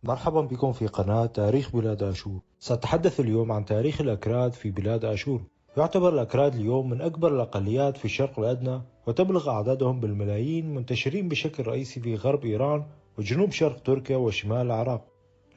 مرحبا بكم في قناة تاريخ بلاد آشور. سأتحدث اليوم عن تاريخ الأكراد في بلاد آشور. يعتبر الأكراد اليوم من أكبر الأقليات في الشرق الأدنى، وتبلغ أعدادهم بالملايين، منتشرين بشكل رئيسي في غرب إيران وجنوب شرق تركيا وشمال العراق.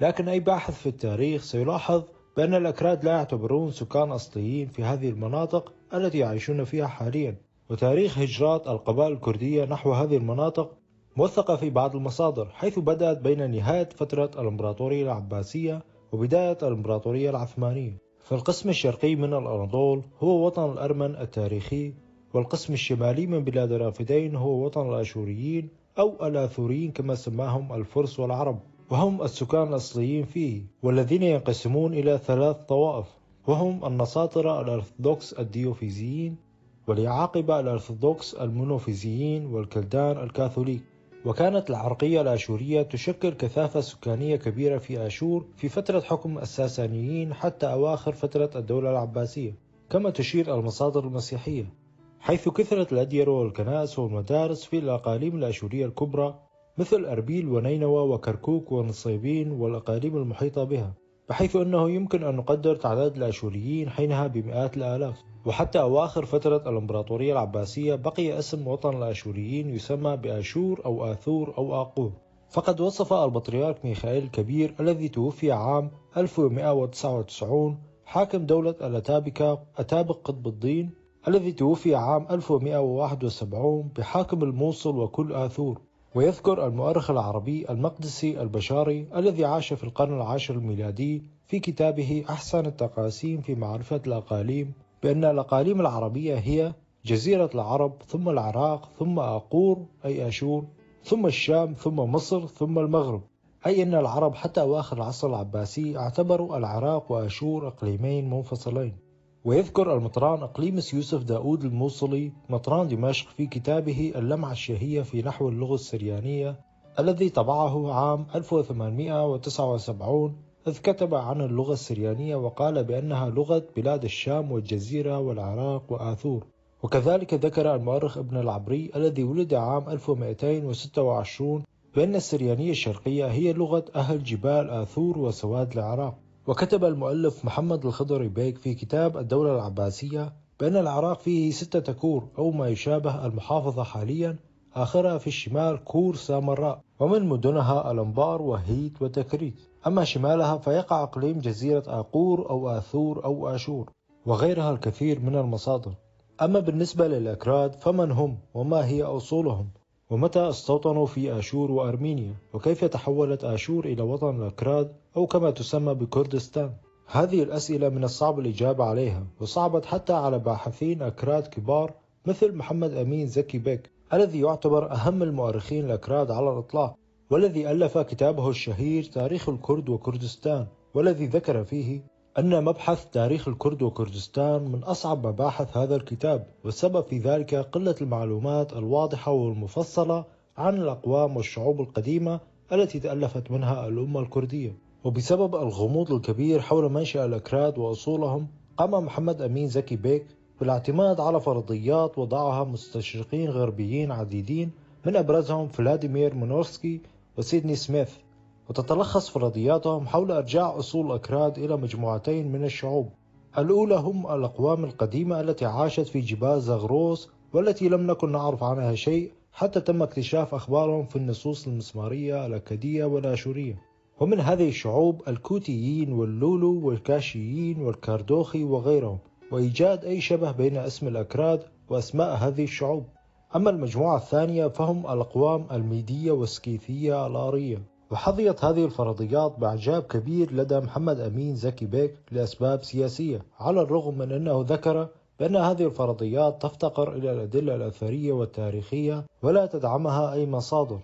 لكن أي باحث في التاريخ سيلاحظ بأن الأكراد لا يعتبرون سكان أصليين في هذه المناطق التي يعيشون فيها حاليا، وتاريخ هجرات القبائل الكردية نحو هذه المناطق موثقة في بعض المصادر، حيث بدأت بين نهاية فترة الإمبراطورية العباسية وبداية الإمبراطورية العثمانية. فالقسم الشرقي من الأناضول هو وطن الأرمن التاريخي، والقسم الشمالي من بلاد الرافدين هو وطن الآشوريين أو الآثوريين كما سماهم الفرس والعرب، وهم السكان الأصليين فيه، والذين ينقسمون إلى 3 طوائف، وهم النصاطرة الأرثوذكس الديوفيزيين، واليعاقبة الأرثوذكس المونوفيزيين، والكلدان الكاثوليك. وكانت العرقية الآشورية تشكل كثافة سكانية كبيرة في آشور في فترة حكم الساسانيين حتى أواخر فترة الدولة العباسية، كما تشير المصادر المسيحية، حيث كثرت الأديرة والكنائس والمدارس في الأقاليم الآشورية الكبرى مثل أربيل ونينوى وكركوك ونصيبين والأقاليم المحيطة بها، بحيث أنه يمكن أن نقدر تعداد الآشوريين حينها بمئات الآلاف. وحتى أواخر فترة الإمبراطورية العباسية بقي اسم وطن الآشوريين يسمى بآشور أو آثور أو آقور. فقد وصف البطريرك ميخائيل الكبير الذي توفي عام 1199 حاكم دولة الأتابكة أتابك قطب الدين الذي توفي عام 1171 بحاكم الموصل وكل آثور. ويذكر المؤرخ العربي المقدسي البشاري الذي عاش في القرن العاشر الميلادي في كتابه أحسن التقاسيم في معرفة الأقاليم بأن الأقاليم العربية هي جزيرة العرب، ثم العراق، ثم آقور أي آشور، ثم الشام، ثم مصر، ثم المغرب، أي أن العرب حتى أواخر العصر العباسي اعتبروا العراق وآشور إقليمين منفصلين. ويذكر المطران أقليمس يوسف داود الموصلي مطران دمشق في كتابه اللمعة الشهية في نحو اللغة السريانية الذي طبعه عام 1879، إذ كتب عن اللغة السريانية وقال بأنها لغة بلاد الشام والجزيرة والعراق وآثور. وكذلك ذكر المؤرخ ابن العبري الذي ولد عام 1226 بأن السريانية الشرقية هي لغة أهل جبال آثور وسواد العراق. وكتب المؤلف محمد الخضري بيك في كتاب الدولة العباسية بأن العراق فيه 6 كور أو ما يشابه المحافظة حاليا، آخرها في الشمال كور سامراء، ومن مدنها الأنبار وهيت وتكريت. أما شمالها فيقع إقليم جزيرة آقور أو آثور أو آشور، وغيرها الكثير من المصادر. أما بالنسبة للأكراد فمن هم وما هي أصولهم، ومتى استوطنوا في آشور وأرمينيا، وكيف تحولت آشور إلى وطن الأكراد أو كما تسمى بكردستان؟ هذه الأسئلة من الصعب الإجابة عليها، وصعبت حتى على باحثين أكراد كبار مثل محمد أمين زكي بيك الذي يعتبر أهم المؤرخين الأكراد على الإطلاق، والذي ألف كتابه الشهير تاريخ الكرد وكردستان، والذي ذكر فيه أن مبحث تاريخ الكرد وكردستان من أصعب مباحث هذا الكتاب، والسبب في ذلك قلة المعلومات الواضحة والمفصلة عن الأقوام والشعوب القديمة التي تألفت منها الأمة الكردية. وبسبب الغموض الكبير حول منشأ الأكراد وأصولهم، قام محمد أمين زكي بيك بالاعتماد على فرضيات وضعها مستشرقين غربيين عديدين من أبرزهم فلاديمير مونورسكي وسيدني سميث، وتتلخص فرضياتهم حول إرجاع أصول الأكراد إلى مجموعتين من الشعوب. الأولى هم الأقوام القديمة التي عاشت في جبال زغروس، والتي لم نكن نعرف عنها شيء حتى تم اكتشاف أخبارهم في النصوص المسمارية الأكدية والآشورية. ومن هذه الشعوب الكوتيين واللولو والكاشيين والكاردوخي وغيرهم، وإيجاد أي شبه بين اسم الأكراد وأسماء هذه الشعوب. أما المجموعة الثانية فهم الأقوام الميدية والسكيثية الآرية. وحظيت هذه الفرضيات بإعجاب كبير لدى محمد أمين زكي بيك لأسباب سياسية، على الرغم من أنه ذكر بأن هذه الفرضيات تفتقر إلى الأدلة الأثرية والتاريخية ولا تدعمها أي مصادر.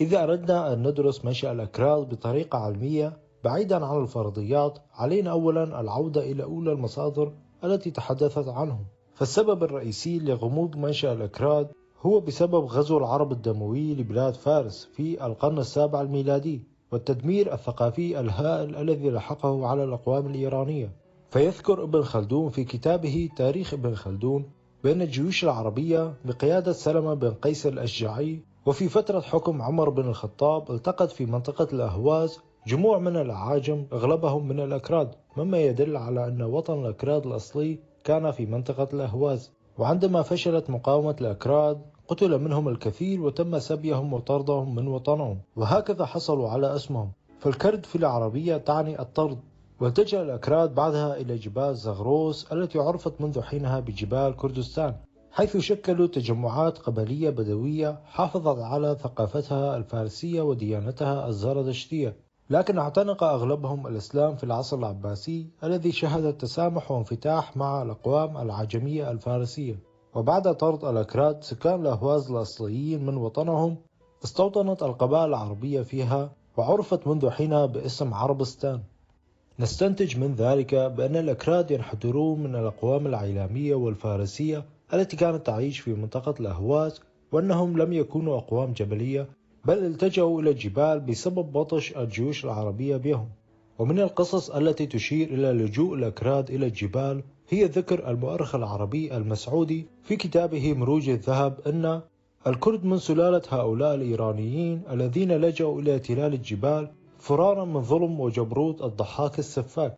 إذا أردنا أن ندرس منشأ الأكراد بطريقة علمية بعيدا عن الفرضيات، علينا أولا العودة إلى أولى المصادر التي تحدثت عنهم. فالسبب الرئيسي لغموض منشأ الأكراد هو بسبب غزو العرب الدموي لبلاد فارس في القرن السابع الميلادي، والتدمير الثقافي الهائل الذي لحقه على الأقوام الإيرانية. فيذكر ابن خلدون في كتابه تاريخ ابن خلدون بأن الجيوش العربية بقيادة سلمة بن قيس الأشجعي وفي فترة حكم عمر بن الخطاب التقت في منطقة الأهواز جموع من الأعاجم أغلبهم من الأكراد، مما يدل على أن وطن الأكراد الأصلي كان في منطقة الأهواز. وعندما فشلت مقاومة الأكراد قتل منهم الكثير وتم سبيهم وطردهم من وطنهم، وهكذا حصلوا على اسمهم. فالكرد في العربية تعني الطرد. والتجأ الأكراد بعدها إلى جبال زغروس التي عرفت منذ حينها بجبال كردستان، حيث شكلوا تجمعات قبلية بدوية حافظت على ثقافتها الفارسية وديانتها الزرادشتية. لكن اعتنق أغلبهم الإسلام في العصر العباسي الذي شهد التسامح وانفتاح مع الأقوام العجمية الفارسية. وبعد طرد الأكراد سكان الأهواز الأصليين من وطنهم، استوطنت القبائل العربية فيها وعرفت منذ حينها باسم عربستان. نستنتج من ذلك بأن الأكراد ينحدرون من الأقوام العيلامية والفارسية التي كانت تعيش في منطقة الأهواز، وأنهم لم يكونوا أقوام جبلية، بل التجأوا إلى الجبال بسبب بطش الجيوش العربية بهم. ومن القصص التي تشير إلى لجوء الأكراد إلى الجبال هي ذكر المؤرخ العربي المسعودي في كتابه مروج الذهب أن الكرد من سلالة هؤلاء الإيرانيين الذين لجأوا إلى تلال الجبال فرارا من ظلم وجبروت الضحاك السفاك.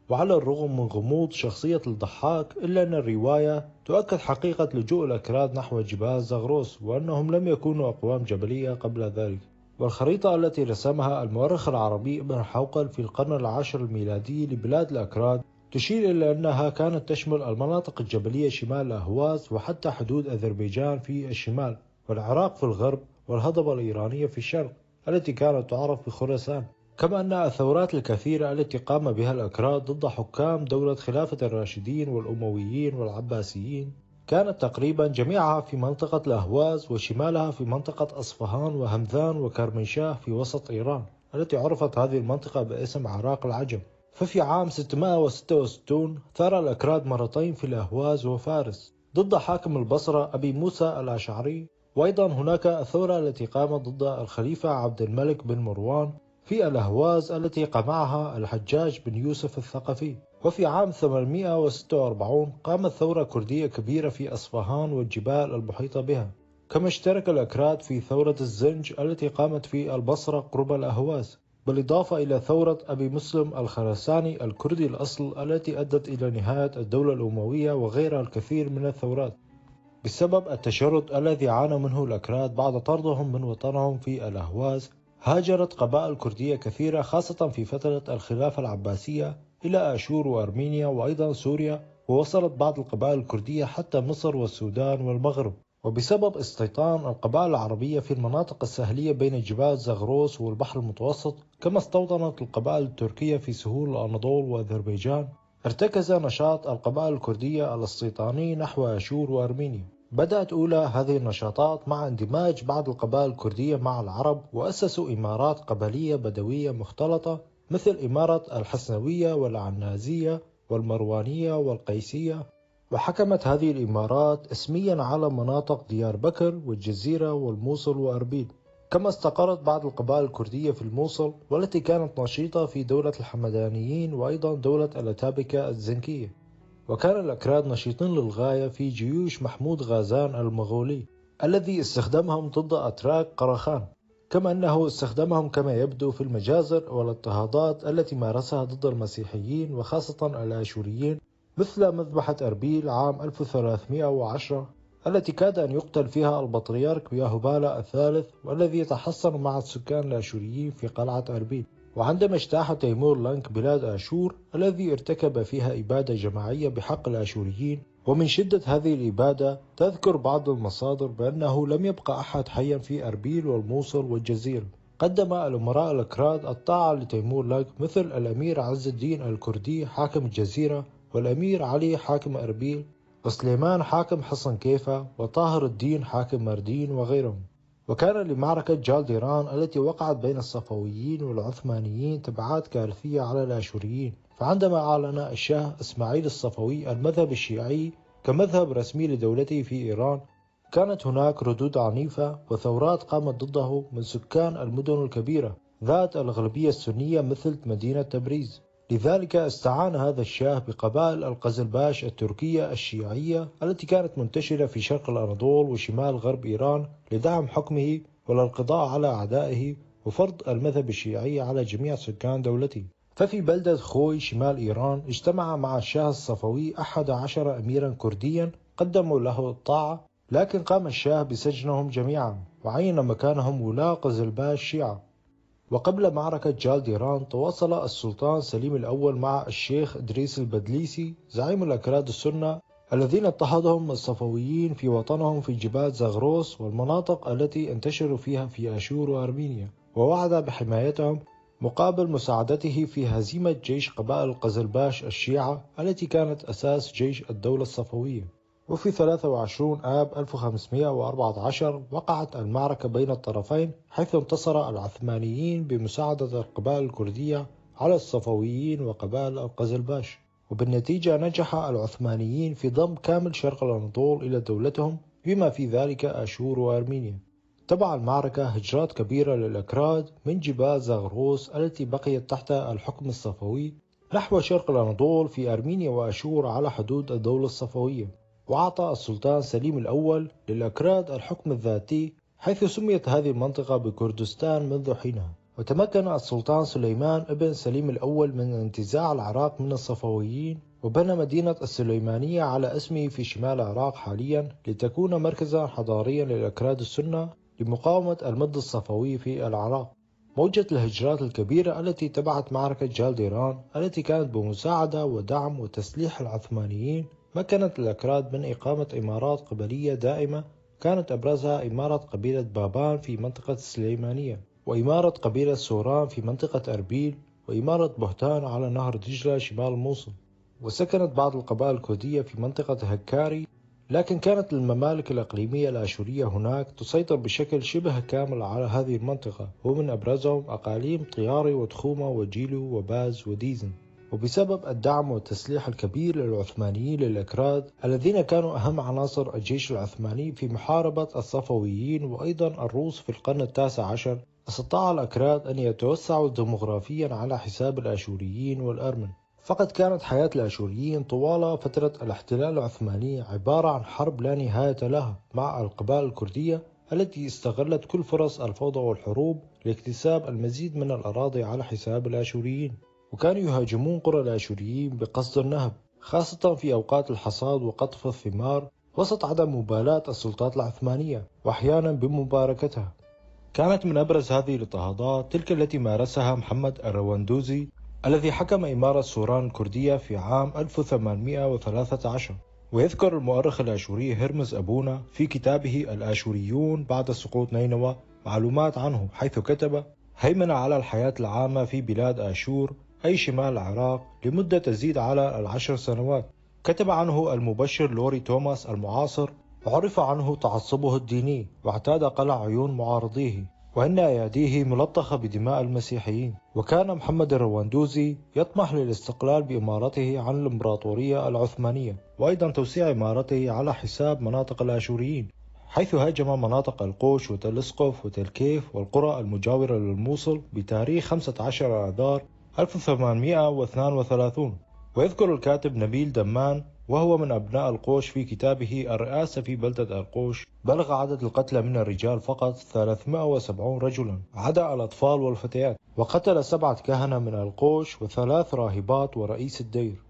وعلى الرغم من غموض شخصية الضحاك، إلا أن الرواية تؤكد حقيقة لجوء الأكراد نحو جبال زغروس، وأنهم لم يكونوا أقوام جبلية قبل ذلك. والخريطة التي رسمها المؤرخ العربي ابن حوقل في القرن العاشر الميلادي لبلاد الأكراد تشير إلى أنها كانت تشمل المناطق الجبلية شمال الأهواز وحتى حدود أذربيجان في الشمال، والعراق في الغرب، والهضبة الإيرانية في الشرق التي كانت تعرف بخراسان. كما أن الثورات الكثيرة التي قام بها الأكراد ضد حكام دولة خلافة الراشدين والأمويين والعباسيين كانت تقريبا جميعها في منطقة الأهواز، وشمالها في منطقة أصفهان وهمذان وكرمنشاه في وسط إيران التي عرفت هذه المنطقة باسم عراق العجم. ففي عام 666 ثار الأكراد مرتين في الأهواز وفارس ضد حاكم البصرة أبي موسى الأشعري. وأيضا هناك الثورة التي قامت ضد الخليفة عبد الملك بن مروان في الأهواز التي قمعها الحجاج بن يوسف الثقفي. وفي عام 846 قامت ثورة كردية كبيرة في أصفهان والجبال المحيطة بها. كما اشترك الأكراد في ثورة الزنج التي قامت في البصرة قرب الأهواز، بالإضافة إلى ثورة أبي مسلم الخراساني الكردي الأصل التي أدت إلى نهاية الدولة الأموية، وغيرها الكثير من الثورات. بسبب التشرد الذي عانى منه الأكراد بعد طردهم من وطنهم في الأهواز، هاجرت قبائل كردية كثيرة خاصة في فترة الخلافة العباسية إلى آشور وأرمينيا وأيضا سوريا، ووصلت بعض القبائل الكردية حتى مصر والسودان والمغرب. وبسبب استيطان القبائل العربية في المناطق الساحلية بين جبال زغروس والبحر المتوسط، كما استوطنت القبائل التركية في سهول الأناضول وأذربيجان، ارتكز نشاط القبائل الكردية الاستيطاني نحو آشور وأرمينيا. بدأت أولى هذه النشاطات مع اندماج بعض القبائل الكردية مع العرب، وأسسوا إمارات قبلية بدوية مختلطة مثل إمارة الحسنوية والعنازية والمروانية والقيسية. وحكمت هذه الإمارات اسميا على مناطق ديار بكر والجزيرة والموصل وأربيل. كما استقرت بعض القبائل الكردية في الموصل والتي كانت نشيطة في دولة الحمدانيين وأيضا دولة الأتابكة الزنكية. وكان الأكراد نشيطين للغاية في جيوش محمود غازان المغولي الذي استخدمهم ضد أتراك قرخان، كما أنه استخدمهم كما يبدو في المجازر والاضطهادات التي مارسها ضد المسيحيين وخاصة الآشوريين، مثل مذبحة أربيل عام 1310 التي كاد أن يقتل فيها البطريرك ياهوبالا الثالث، والذي يتحصن مع السكان الآشوريين في قلعة أربيل. وعندما اجتاح تيمور لنك بلاد آشور الذي ارتكب فيها إبادة جماعية بحق الآشوريين، ومن شدة هذه الإبادة تذكر بعض المصادر بأنه لم يبقى أحد حيا في أربيل والموصل والجزيرة. قدم الأمراء الأكراد الطاعة لتيمور لنك مثل الأمير عز الدين الكردي حاكم الجزيرة، والأمير علي حاكم أربيل، وسليمان حاكم حصن كيفة، وطاهر الدين حاكم مردين وغيرهم. وكان لمعركة جالديران التي وقعت بين الصفويين والعثمانيين تبعات كارثية على الآشوريين. فعندما أعلن الشاه إسماعيل الصفوي المذهب الشيعي كمذهب رسمي لدولته في إيران، كانت هناك ردود عنيفة وثورات قامت ضده من سكان المدن الكبيرة ذات الأغلبية السنية مثل مدينة تبريز. لذلك استعان هذا الشاه بقبائل القزلباش التركية الشيعية التي كانت منتشرة في شرق الأناضول وشمال غرب إيران لدعم حكمه وللقضاء على أعدائه وفرض المذهب الشيعي على جميع سكان دولته. ففي بلدة خوي شمال إيران اجتمع مع الشاه الصفوي 11 أميرا كرديا قدموا له الطاعة، لكن قام الشاه بسجنهم جميعا وعين مكانهم ولاة قزلباش شيعة. وقبل معركة جالديران تواصل السلطان سليم الأول مع الشيخ إدريس البدليسي زعيم الأكراد السنة الذين اضطهدهم الصفويين في وطنهم في جبال زاغروس والمناطق التي انتشروا فيها في آشور وأرمينيا، ووعد بحمايتهم مقابل مساعدته في هزيمة جيش قبائل قزلباش الشيعة التي كانت أساس جيش الدولة الصفوية. وفي 23 آب 1514 وقعت المعركة بين الطرفين، حيث انتصر العثمانيين بمساعدة القبائل الكردية على الصفويين وقبائل القزلباش، وبالنتيجة نجح العثمانيين في ضم كامل شرق الأناضول إلى دولتهم بما في ذلك آشور وأرمينيا. تبع المعركة هجرات كبيرة للأكراد من جبال زاغروس التي بقيت تحت الحكم الصفوي نحو شرق الأناضول في أرمينيا وآشور على حدود الدولة الصفوية. وأعطى السلطان سليم الأول للأكراد الحكم الذاتي، حيث سميت هذه المنطقة بكردستان منذ حينها. وتمكن السلطان سليمان ابن سليم الأول من انتزاع العراق من الصفويين، وبنى مدينة السليمانية على اسمه في شمال العراق حاليا لتكون مركزا حضاريا للأكراد السنة لمقاومة المد الصفوي في العراق. موجة الهجرات الكبيرة التي تبعت معركة جالديران التي كانت بمساعدة ودعم وتسليح العثمانيين مكنت الأكراد من إقامة إمارات قبلية دائمة، كانت أبرزها إمارة قبيلة بابان في منطقة السليمانية، وإمارة قبيلة سوران في منطقة أربيل، وإمارة بهتان على نهر دجلة شمال الموصل. وسكنت بعض القبائل الكردية في منطقة هكاري، لكن كانت الممالك الإقليمية الآشورية هناك تسيطر بشكل شبه كامل على هذه المنطقة، ومن أبرزهم أقاليم طياري وتخومة وجيلو وباز وديزن. وبسبب الدعم والتسليح الكبير للعثمانيين للأكراد الذين كانوا أهم عناصر الجيش العثماني في محاربة الصفويين وأيضا الروس في القرن التاسع عشر، استطاع الأكراد أن يتوسعوا ديمغرافيا على حساب الآشوريين والأرمن. فقد كانت حياة الآشوريين طوال فترة الاحتلال العثماني عبارة عن حرب لا نهاية لها مع القبائل الكردية التي استغلت كل فرص الفوضى والحروب لاكتساب المزيد من الأراضي على حساب الآشوريين. وكانوا يهاجمون قرى الآشوريين بقصد النهب، خاصة في أوقات الحصاد وقطف الثمار، وسط عدم مبالاة السلطات العثمانية وأحيانا بمباركتها. كانت من أبرز هذه الاضطهادات تلك التي مارسها محمد الرواندوزي الذي حكم إمارة سوران الكردية في عام 1813. ويذكر المؤرخ الآشوري هرمز أبونا في كتابه الآشوريون بعد سقوط نينوى معلومات عنه، حيث كتب: هيمن على الحياة العامة في بلاد آشور أي شمال العراق لمدة تزيد على 10 سنوات. كتب عنه المبشر لوري توماس المعاصر: وعرف عنه تعصبه الديني، واعتاد قلع عيون معارضيه، وإن أياديه ملطخة بدماء المسيحيين. وكان محمد الرواندوزي يطمح للاستقلال بإمارته عن الإمبراطورية العثمانية، وأيضا توسيع إمارته على حساب مناطق الآشوريين، حيث هاجم مناطق القوش وتلسقف وتلكيف والقرى المجاورة للموصل بتاريخ 15 آذار 1832. ويذكر الكاتب نبيل دمان وهو من أبناء القوش في كتابه الرئاسة في بلدة القوش: بلغ عدد القتلى من الرجال فقط 370 رجلا عدا الأطفال والفتيات، وقتل 7 كهنة من القوش و3 راهبات ورئيس الدير.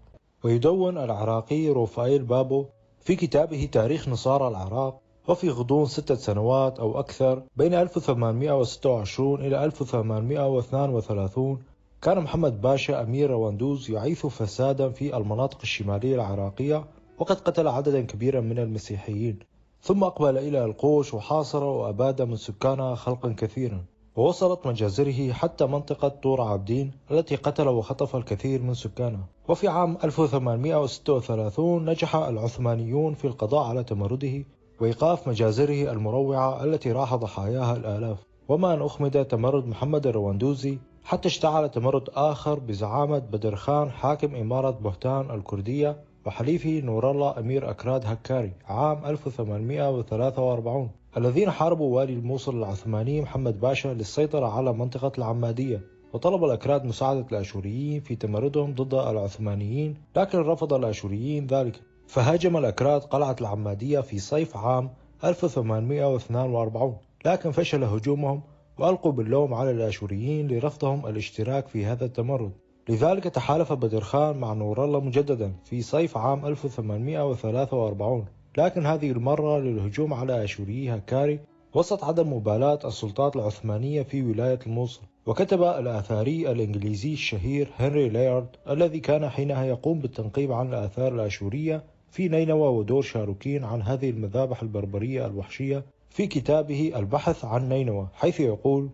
ويدون العراقي روفائيل بابو في كتابه تاريخ نصارى العراق: وفي غضون 6 سنوات أو أكثر بين 1826 إلى 1832 كان محمد باشا أمير رواندوز يعيث فسادا في المناطق الشمالية العراقية، وقد قتل عددا كبيرا من المسيحيين، ثم أقبل إلى القوش وحاصر وأباد من سكانها خلقا كثيرا، ووصلت مجازره حتى منطقة طور عابدين التي قتل وخطف الكثير من سكانها. وفي عام 1836 نجح العثمانيون في القضاء على تمرده وإيقاف مجازره المروعة التي راح ضحاياها الآلاف. وما أن أخمد تمرد محمد الرواندوزي حتى اشتعل تمرد آخر بزعامة بدر خان حاكم إمارة بهتان الكردية وحليفه نور الله أمير أكراد هكاري عام 1843، الذين حاربوا والي الموصل العثماني محمد باشا للسيطرة على منطقة العمادية. وطلب الأكراد مساعدة الآشوريين في تمردهم ضد العثمانيين، لكن رفض الآشوريين ذلك، فهاجم الأكراد قلعة العمادية في صيف عام 1842، لكن فشل هجومهم وألقوا باللوم على الآشوريين لرفضهم الاشتراك في هذا التمرد. لذلك تحالف بدر خان مع نور الله مجددا في صيف عام 1843، لكن هذه المرة للهجوم على آشوريي هكاري وسط عدم مبالاة السلطات العثمانية في ولاية الموصل. وكتب الآثاري الإنجليزي الشهير هنري لايارد، الذي كان حينها يقوم بالتنقيب عن الآثار الآشورية في نينوى ودور شاروكين عن هذه المذابح البربرية الوحشية، في كتابه البحث عن نينوى، حيث يقول: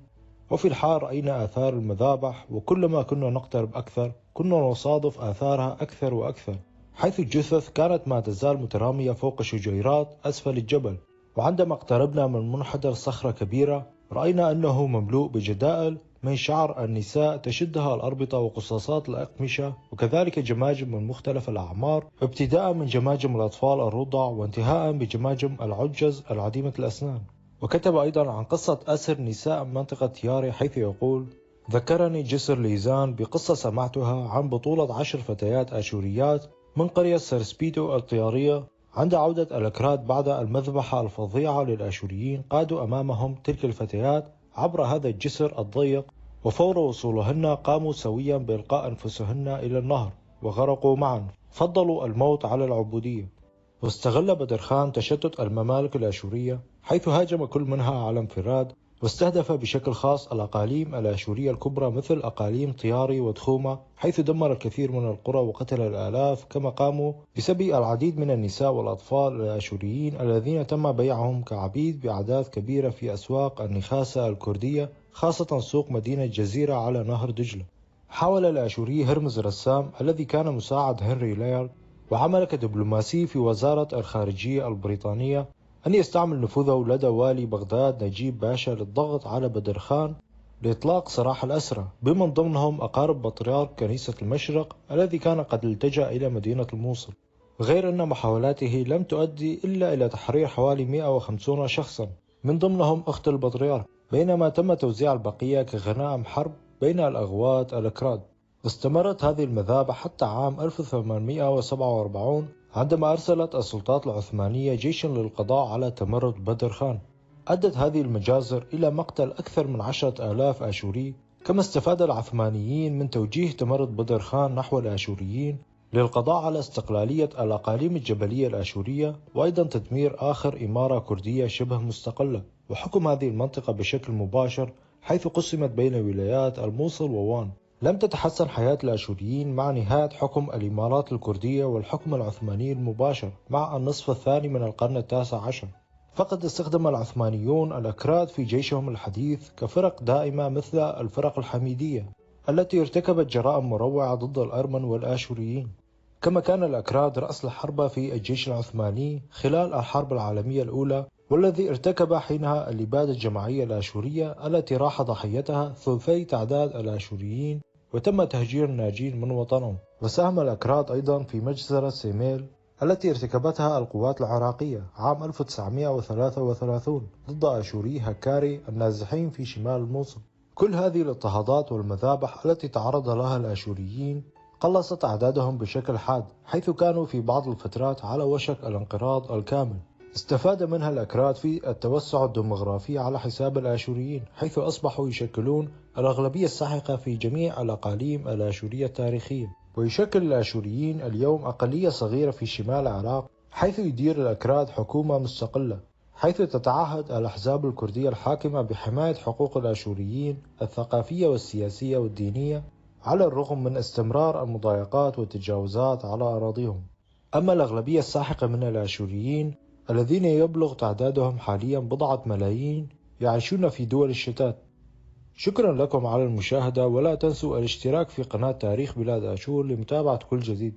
وفي الحال رأينا آثار المذابح، وكلما كنا نقترب أكثر كنا نصادف آثارها أكثر وأكثر، حيث الجثث كانت ما تزال مترامية فوق شجيرات أسفل الجبل. وعندما اقتربنا من منحدر صخرة كبيرة رأينا أنه مملوء بجدائل من شعر النساء تشدها الأربطة وقصاصات الأقمشة، وكذلك جماجم من مختلف الأعمار، ابتداء من جماجم الأطفال الرضع وانتهاء بجماجم العجز العديمة الأسنان. وكتب أيضا عن قصة أسر نساء منطقة ياري، حيث يقول: ذكرني جسر ليزان بقصة سمعتها عن بطولة 10 فتيات آشوريات من قرية سرسبيتو الطيارية. عند عودة الأكراد بعد المذبحة الفظيعة للآشوريين قادوا أمامهم تلك الفتيات عبر هذا الجسر الضيق، وفور وصولهن قاموا سويا بإلقاء أنفسهن إلى النهر وغرقوا معا، فضلوا الموت على العبودية. واستغل بدر خان تشتت الممالك الآشورية، حيث هاجم كل منها على انفراد، واستهدف بشكل خاص الأقاليم الآشورية الكبرى مثل أقاليم طياري ودخومة، حيث دمر الكثير من القرى وقتل الآلاف، كما قاموا بسبي العديد من النساء والأطفال الآشوريين الذين تم بيعهم كعبيد بأعداد كبيرة في أسواق النخاسة الكردية، خاصة سوق مدينة جزيرة على نهر دجلة. حاول الآشوري هرمز رسام الذي كان مساعد هنري لايارد وعمل كدبلوماسي في وزارة الخارجية البريطانية أن يستعمل نفوذه لدى والي بغداد نجيب باشا للضغط على بدر خان لإطلاق سراح الأسرى، بمن ضمنهم أقارب بطريرك كنيسة المشرق الذي كان قد التجأ إلى مدينة الموصل. غير أن محاولاته لم تؤدي إلا إلى تحرير حوالي 150 شخصا من ضمنهم أخت البطريرك، بينما تم توزيع البقية كغنائم حرب بين الأغوات الأكراد. استمرت هذه المذابح حتى عام 1847 عندما أرسلت السلطات العثمانية جيشا للقضاء على تمرد بدر خان. أدت هذه المجازر إلى مقتل أكثر من 10,000 آشوري، كما استفاد العثمانيين من توجيه تمرد بدر خان نحو الآشوريين للقضاء على استقلالية الأقاليم الجبلية الآشورية، وأيضا تدمير آخر إمارة كردية شبه مستقلة، وحكم هذه المنطقة بشكل مباشر، حيث قسمت بين ولايات الموصل ووان. لم تتحسن حياة الآشوريين مع نهاية حكم الإمارات الكردية والحكم العثماني المباشر مع النصف الثاني من القرن التاسع عشر، فقد استخدم العثمانيون الأكراد في جيشهم الحديث كفرق دائمة مثل الفرق الحميدية التي ارتكبت جرائم مروعة ضد الأرمن والآشوريين. كما كان الأكراد رأس الحربة في الجيش العثماني خلال الحرب العالمية الأولى، والذي ارتكب حينها الإبادة الجماعية الآشورية التي راح ضحيتها ثلثي تعداد الآشوريين، وتم تهجير الناجين من وطنهم. وساهم الأكراد أيضا في مجزرة سيميل التي ارتكبتها القوات العراقية عام 1933 ضد آشوري هكاري النازحين في شمال الموصل. كل هذه الاضطهادات والمذابح التي تعرض لها الآشوريين قلصت أعدادهم بشكل حاد، حيث كانوا في بعض الفترات على وشك الانقراض الكامل. استفاد منها الأكراد في التوسع الديمغرافي على حساب الآشوريين، حيث أصبحوا يشكلون الأغلبية الساحقة في جميع الأقاليم الآشورية التاريخية. ويشكل الآشوريين اليوم أقلية صغيرة في شمال العراق، حيث يدير الأكراد حكومة مستقلة، حيث تتعهد الأحزاب الكردية الحاكمة بحماية حقوق الآشوريين الثقافية والسياسية والدينية، على الرغم من استمرار المضايقات والتجاوزات على أراضيهم. أما الأغلبية الساحقة من الآشوريين الذين يبلغ تعدادهم حاليا بضعة ملايين يعيشون في دول الشتات. شكرا لكم على المشاهدة، ولا تنسوا الاشتراك في قناة تاريخ بلاد آشور لمتابعة كل جديد.